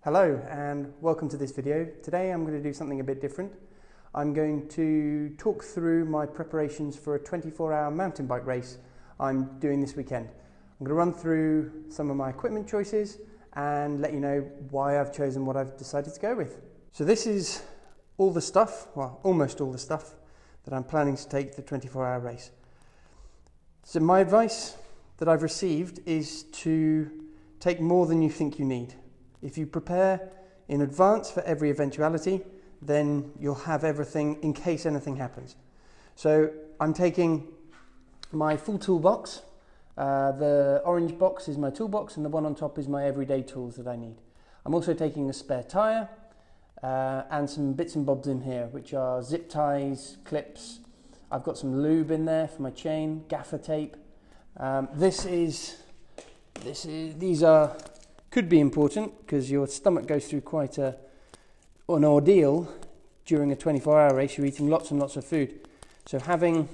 Hello and welcome to this video. Today I'm going to do something a bit different. I'm going to talk through my preparations for a 24-hour mountain bike race I'm doing this weekend. I'm going to run through some of my equipment choices and let you know why I've chosen what I've decided to go with. So this is all the stuff, well almost all the stuff, that I'm planning to take the 24-hour race. So my advice that I've received is to take more than you think you need. If you prepare in advance for every eventuality, then you'll have everything in case anything happens. So I'm taking my full toolbox. The orange box is my toolbox and the one on top is my everyday tools that I need. I'm also taking a spare tyre and some bits and bobs in here, which are zip ties, clips. I've got some lube in there for my chain, gaffer tape. These could be important because your stomach goes through quite an ordeal during a 24-hour race. You're eating lots and lots of food. So having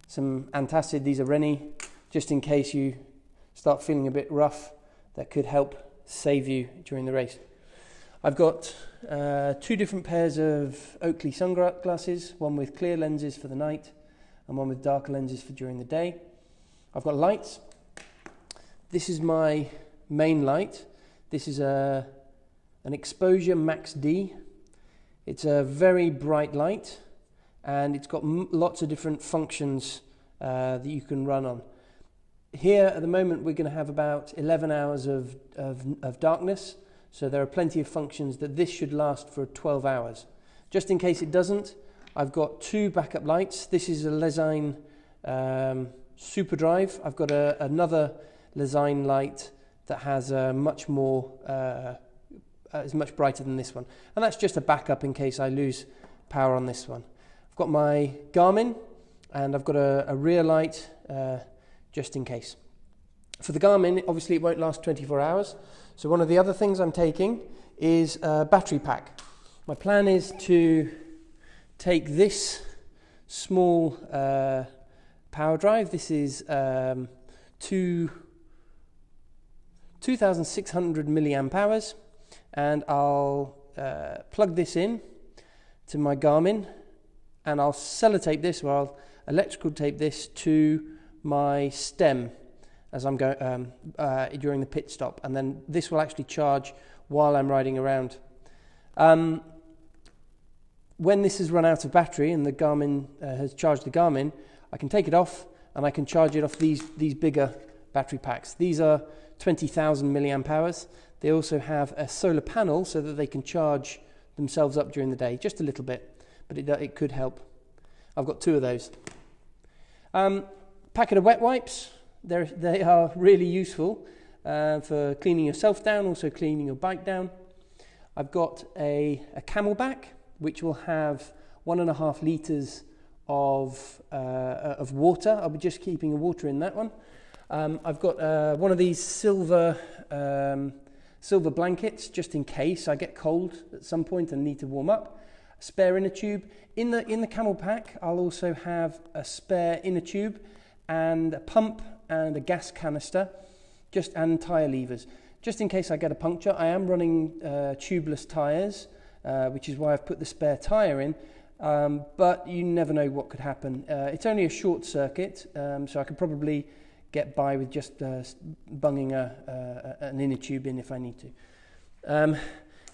some antacid, these are Rennie, just in case you start feeling a bit rough, that could help save you during the race. I've got two different pairs of Oakley sunglasses, one with clear lenses for the night and one with darker lenses for during the day. I've got lights. This is my main light. This is an Exposure Max D. It's a very bright light and it's got lots of different functions that you can run on. Here at the moment we're going to have about 11 hours of darkness, so there are plenty of functions that this should last for 12 hours. Just in case it doesn't, I've got two backup lights. This is a Lezyne Super Drive. I've got another Lezyne light that has much more, is much brighter than this one. And that's just a backup in case I lose power on this one. I've got my Garmin and I've got a rear light just in case. For the Garmin, obviously it won't last 24 hours. So one of the other things I'm taking is a battery pack. My plan is to take this small power drive. This is 2,600 milliamp hours, and I'll plug this in to my Garmin and I'll sellotape this, or I'll electrical tape this to my stem as I'm going during the pit stop, and then this will actually charge while I'm riding around. When this has run out of battery and the Garmin has charged the Garmin, I can take it off and I can charge it off these bigger battery packs. These are 20,000 milliamp hours. They also have a solar panel so that they can charge themselves up during the day, just a little bit, but it could help. I've got two of those. Packet of wet wipes. They are really useful for cleaning yourself down, also cleaning your bike down. I've got a Camelback, which will have 1.5 litres of water. I'll be just keeping the water in that one. I've got one of these silver blankets, just in case I get cold at some point and need to warm up. A spare inner tube. In the Camelback, I'll also have a spare inner tube and a pump and a gas canister, and tyre levers. Just in case I get a puncture, I am running tubeless tyres, which is why I've put the spare tyre in. But you never know what could happen. It's only a short circuit, so I could probably get by with just bunging an inner tube in if I need to.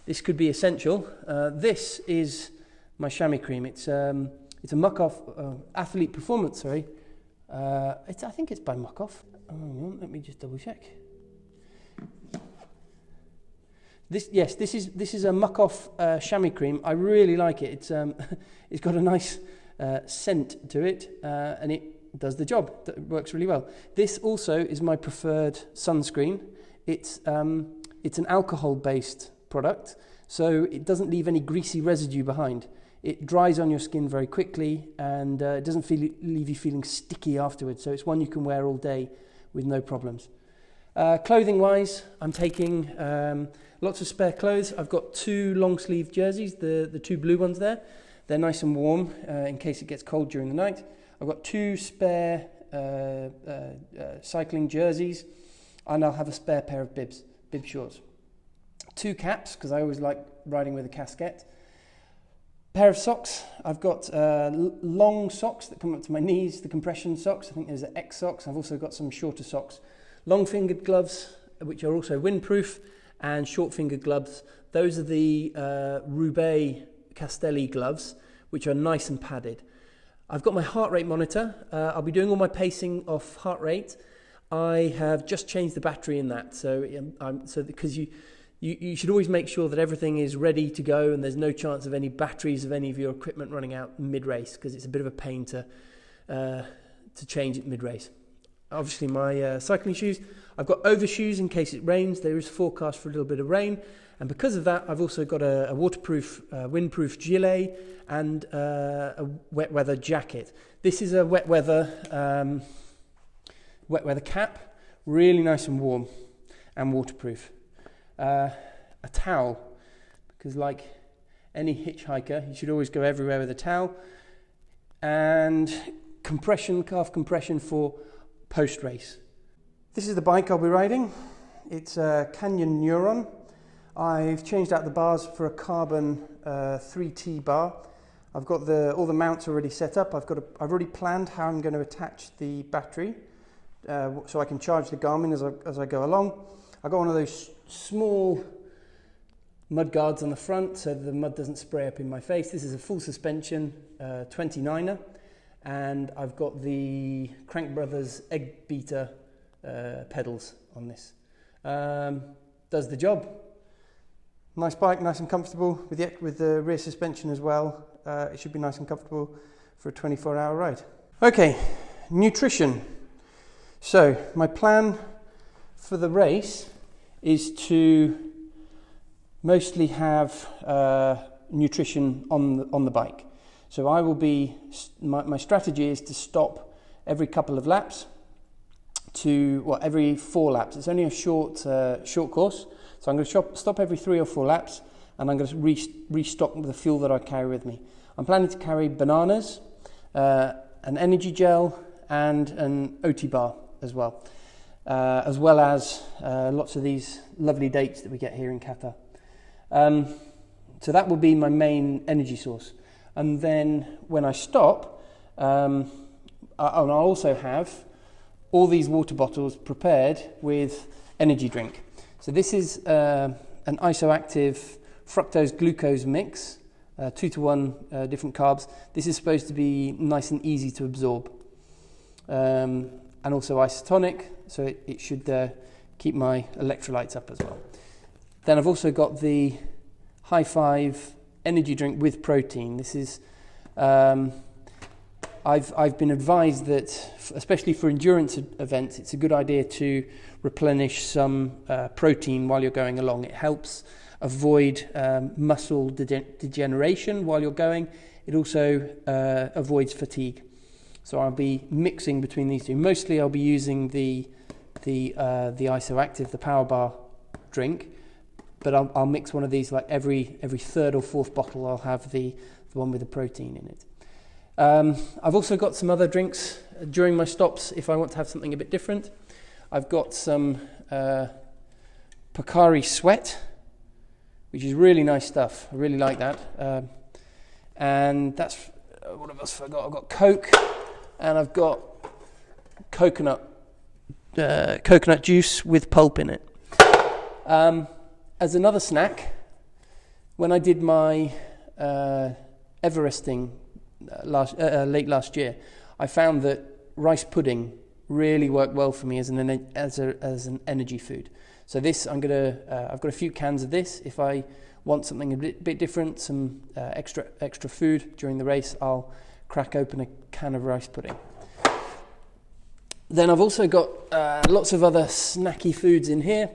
This could be essential. This is my chamois cream. It's a Muck-Off Athlete Performance. Sorry, I think it's by Muck-Off. Hang on, let me just double check. This is a Muck-Off chamois cream. I really like it. It's got a nice scent to it, and it does the job. It works really well. This also is my preferred sunscreen. It's an alcohol-based product, so it doesn't leave any greasy residue behind. It dries on your skin very quickly, and it doesn't leave you feeling sticky afterwards. So it's one you can wear all day with no problems. Clothing-wise, I'm taking lots of spare clothes. I've got two long-sleeve jerseys, the two blue ones there. They're nice and warm in case it gets cold during the night. I've got two spare cycling jerseys, and I'll have a spare pair of bib shorts. 2 caps, because I always like riding with a casquette. Pair of socks. I've got long socks that come up to my knees, the compression socks. I think there's the X socks. I've also got some shorter socks. Long-fingered gloves, which are also windproof, and short-fingered gloves. Those are the Roubaix Castelli gloves, which are nice and padded. I've got my heart rate monitor. I'll be doing all my pacing off heart rate. I have just changed the battery in that, because you should always make sure that everything is ready to go and there's no chance of any batteries of any of your equipment running out mid-race, because it's a bit of a pain to change it mid-race. Obviously my cycling shoes, I've got overshoes in case it rains. There is forecast for a little bit of rain, and because of that I've also got a waterproof, windproof gilet and a wet weather jacket. This is a wet weather cap, really nice and warm and waterproof. A towel, because like any hitchhiker you should always go everywhere with a towel, and calf compression for post-race. This is the bike I'll be riding. It's a Canyon Neuron. I've changed out the bars for a carbon 3T bar. I've got all the mounts already set up. I've already planned how I'm going to attach the battery so I can charge the Garmin as I go along. I've got one of those small mud guards on the front so the mud doesn't spray up in my face. This is a full suspension 29er, and I've got the Crank Brothers Egg Beater pedals on this. Does the job. Nice bike, nice and comfortable with the rear suspension as well. It should be nice and comfortable for a 24-hour ride. Okay, nutrition. So my plan for the race is to mostly have nutrition on the bike. So I will be, my strategy is to stop every couple of laps every 4 laps. It's only a short course, so I'm going to stop every 3 or 4 laps, and I'm going to restock the fuel that I carry with me. I'm planning to carry bananas, an energy gel, and an OT bar as well as lots of these lovely dates that we get here in Qatar. So that will be my main energy source. And then when I stop, I'll also have all these water bottles prepared with energy drink. So this is an isoactive fructose glucose mix, 2-to-1 different carbs. This is supposed to be nice and easy to absorb, and also isotonic, so it should keep my electrolytes up as well. Then I've also got the High Five energy drink with protein. This is I've been advised that, especially for endurance events, it's a good idea to replenish some protein while you're going along. It helps avoid muscle degeneration while you're going. It also avoids fatigue. So I'll be mixing between these two. Mostly I'll be using the isoactive, the power bar drink, but I'll mix one of these like every 3rd or 4th bottle. I'll have the one with the protein in it. I've also got some other drinks during my stops if I want to have something a bit different. I've got some Pocari Sweat, which is really nice stuff. I really like that. And that's what have I forgot? I've got Coke, and I've got coconut juice with pulp in it. As another snack, when I did my Everesting late last year, I found that rice pudding really worked well for me as an energy food. So this, I've got a few cans of this. If I want something a bit different, some extra food during the race, I'll crack open a can of rice pudding. Then I've also got lots of other snacky foods in here.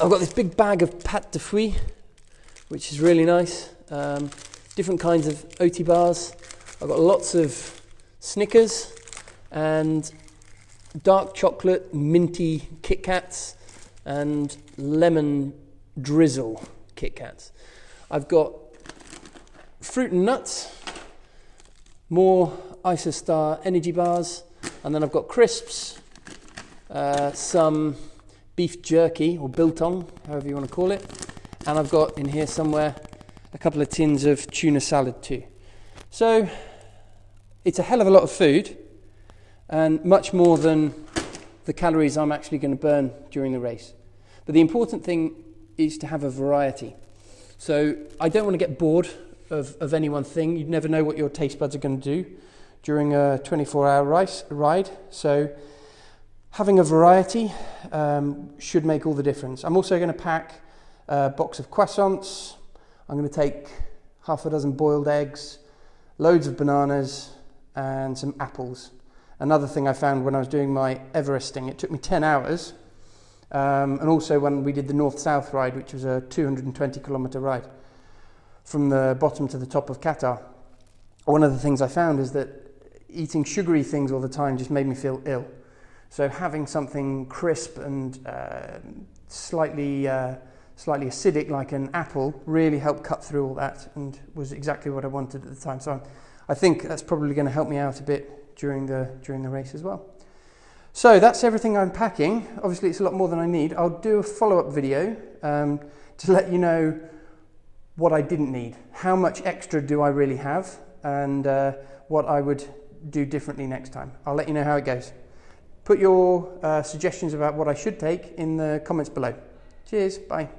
I've got this big bag of pâte de fruits, which is really nice. Different kinds of OT bars. I've got lots of Snickers and dark chocolate minty Kit Kats and lemon drizzle Kit Kats. I've got fruit and nuts, more Isostar energy bars, and then I've got crisps, some beef jerky or biltong, however you want to call it, And I've got in here somewhere a couple of tins of tuna salad too. So it's a hell of a lot of food, and much more than the calories I'm actually going to burn during the race. But the important thing is to have a variety. So I don't want to get bored of any one thing. You'd never know what your taste buds are going to do during a 24-hour ride. So having a variety should make all the difference. I'm also going to pack a box of croissants. I'm going to take half a dozen boiled eggs, loads of bananas, and some apples. Another thing I found when I was doing my Everesting, it took me 10 hours. And also when we did the north-south ride, which was a 220 kilometer ride from the bottom to the top of Qatar. One of the things I found is that eating sugary things all the time just made me feel ill. So having something crisp and slightly acidic like an apple really helped cut through all that, and was exactly what I wanted at the time. So I think that's probably going to help me out a bit during the race as well. So that's everything I'm packing. Obviously it's a lot more than I need. I'll do a follow-up video to let you know what I didn't need. How much extra do I really have, and what I would do differently next time. I'll let you know how it goes. Put your suggestions about what I should take in the comments below. Cheers, bye.